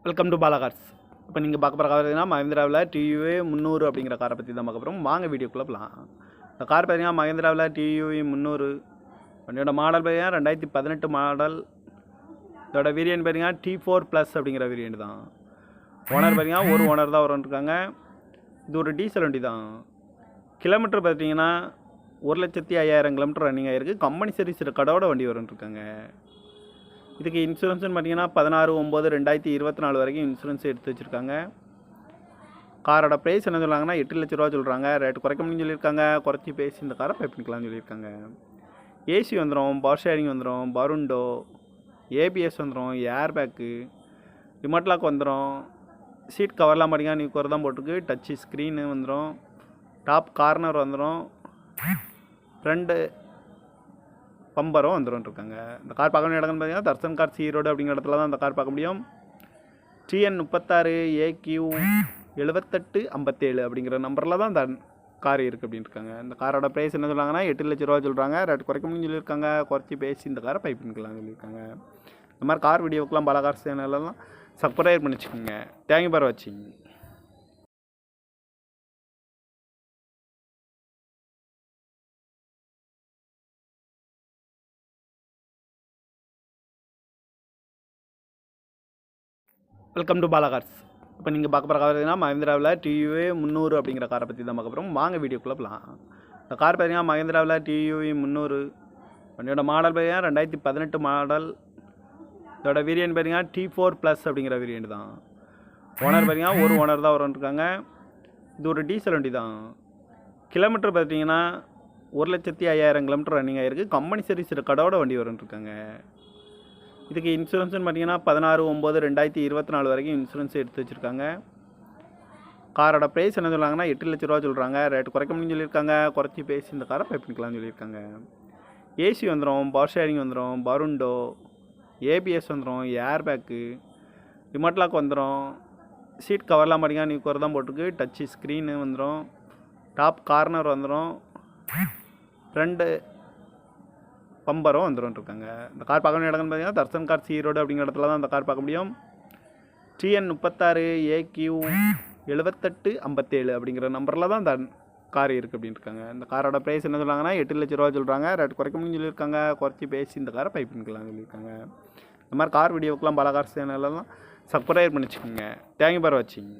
Welcome to Bala cars. இப்போ நீங்கள் பார்க்க போகிற கார் பார்த்தீங்கன்னா மஹிந்திராவில் டியூவி 300 அப்படிங்கிற காரை பற்றி தான் பார்க்க போகிறோம். வாங்க வீடியோக்குள்ளே போகலாம். இந்த கார் பார்த்தீங்கன்னா மஹிந்திராவில் டியூவி 300 வண்டியோட மாடல் பார்த்தீங்கன்னா 2018 மாடல். இதோட வேரியன்ட் பார்த்தீங்கன்னா T4+ அப்படிங்கிற வேரியன்ட் தான். ஓனர் பார்த்தீங்கன்னா ஒரு ஓனர் தான் வரும்ன்ருக்காங்க. இது ஒரு டீசல் வண்டி தான். கிலோமீட்டர் பார்த்தீங்கன்னா 1,05,000 கிலோமீட்டர் ரன்னிங் ஆகிருக்கு. கம்பெனி சர்வீஸ் ரெக்கார்டோட வண்டி வரும்ன்ருக்காங்க. இதுக்கு இன்சூரன்ஸ்னு பார்த்தீங்கன்னா 16/9/2024 வரைக்கும் இன்சூரன்ஸ் எடுத்து வச்சுருக்காங்க. காரோட ப்ரைஸ் என்ன சொல்கிறாங்கன்னா 8 லட்ச ரூபா சொல்கிறாங்க. ரேட் குறைக்க முடியும்னு சொல்லியிருக்காங்க. குறைச்சி பேசி இந்த காரை பை பண்ணிக்கலாம்னு சொல்லியிருக்காங்க. ஏசி வந்துடும், பவர் ஷேரிங் வந்துடும், பருண்டோ, ஏபிஎஸ் வந்துடும், ஏர் பேக்கு, ரிமோட் லாக் வந்துடும். சீட் கவர்லாம் பார்த்தீங்கன்னா நியூ கவர் தான் போட்டிருக்கு. டச்சு ஸ்க்ரீனு வந்துடும். டாப் கார்னர் வந்துடும். ஃப்ரண்ட்டு பம்பரும் வந்துருக்காங்க. இந்த கார் பார்க்க வேண்டிய இடம்னு பார்த்தீங்கன்னா தர்சன் கார் ஈரோடு அப்படிங்கிற இடத்துல தான் இந்த கார் பார்க்க முடியும். TN 36AQ 7857 அப்படிங்கிற நம்பரில் தான் இந்த கார் இருக்குது அப்படின்னு இருக்காங்க. இந்த காரோட ப்ரைஸ் என்ன சொல்கிறாங்கன்னா 8 லட்ச ரூபா சொல்கிறாங்க. ரேட் குறைக்க முடியும்னு சொல்லியிருக்காங்க. குறைச்சி பேசி இந்த காரை பை பண்ணிக்கலாம்னு சொல்லியிருக்காங்க. இந்த மாதிரி கார் வீடியோக்கெலாம் பல கார் சேனலெல்லாம் சப்ஸ்கிரைப் பண்ணி வச்சுக்கோங்க. தேங்க்யூ ஃபார் வாட்சிங். Welcome to Bala cars. இப்போ நீங்கள் பார்க்க போகிற கார் பார்த்தீங்கன்னா மஹிந்திராவில் டியூவி 300 அப்படிங்கிற காரை பற்றி தான் பார்க்க போகிறோம். வாங்க வீடியோக்குள்ளே போகலாம். இந்த கார் பார்த்தீங்கன்னா மஹிந்திராவில் டியூவி 300 வண்டியோட மாடல் பார்த்தீங்கன்னா 2018 மாடல். இதோட வேரியன்ட் பார்த்தீங்கன்னா T4+ அப்படிங்கிற வேரியன்ட் தான். ஓனர் பார்த்தீங்கன்னா ஒரு ஓனர் தான் வரும்ன்ருக்காங்க. இது ஒரு டீசல் வண்டி தான். கிலோமீட்டர் பார்த்தீங்கன்னா 1,05,000 கிலோமீட்டர் ரன்னிங் ஆகிருக்கு. கம்பெனி சர்வீஸ் ரெக்கார்டோட வண்டி வரும்ன்ருக்காங்க. இதுக்கு இன்சூரன்ஸ்னு பார்த்தீங்கன்னா 16/9/2024 வரைக்கும் இன்சூரன்ஸ் எடுத்து வச்சுருக்காங்க. காரோட ப்ரைஸ் என்ன சொல்கிறாங்கன்னா 8 லட்ச ரூபா சொல்கிறாங்க. ரேட் குறைக்க முடியும்னு சொல்லியிருக்காங்க. குறைச்சி பேசி இந்த காரை பை பண்ணிக்கலாம்னு சொல்லியிருக்காங்க. ஏசி வந்துடும், பவர் ஷேரிங் வந்துடும், பருண்டோ, ஏபிஎஸ் வந்துடும், ஏர் பேக்கு, ரிமோட் லாக் வந்துடும். சீட் கவர்லாம் பார்த்தீங்கன்னா நியூ கவர் தான் போட்டிருக்கு. டச்சு ஸ்க்ரீனு வந்துடும். டாப் கார்னர் வந்துடும். ஃப்ரண்ட்டு பம்பரும் வந்துருக்காங்க. இந்த கார் பார்க்க வேண்டிய இடம்னு பார்த்தீங்கன்னா தர்சன் கார் ஈரோடு அப்படிங்கிற இடத்துல தான் இந்த கார் பார்க்க முடியும். TN 36AQ 7857 அப்படிங்கிற நம்பரில் தான் இந்த கார் இருக்குது அப்படின்னு இருக்காங்க. இந்த காரோட ப்ரைஸ் என்ன சொல்கிறாங்கன்னா 8 லட்ச ரூபா சொல்கிறாங்க. ரேட் குறைக்க முடியும்னு சொல்லியிருக்காங்க. குறைச்சி பேசி இந்த காரை பை பண்ணிக்கலாம்னு சொல்லியிருக்காங்க. இந்த மாதிரி கார் வீடியோக்கெலாம் பல கார் சேனலெல்லாம் சப்ஸ்கிரைப் பண்ணி வச்சுக்கோங்க. தேங்க்யூ ஃபார் வாட்சிங்.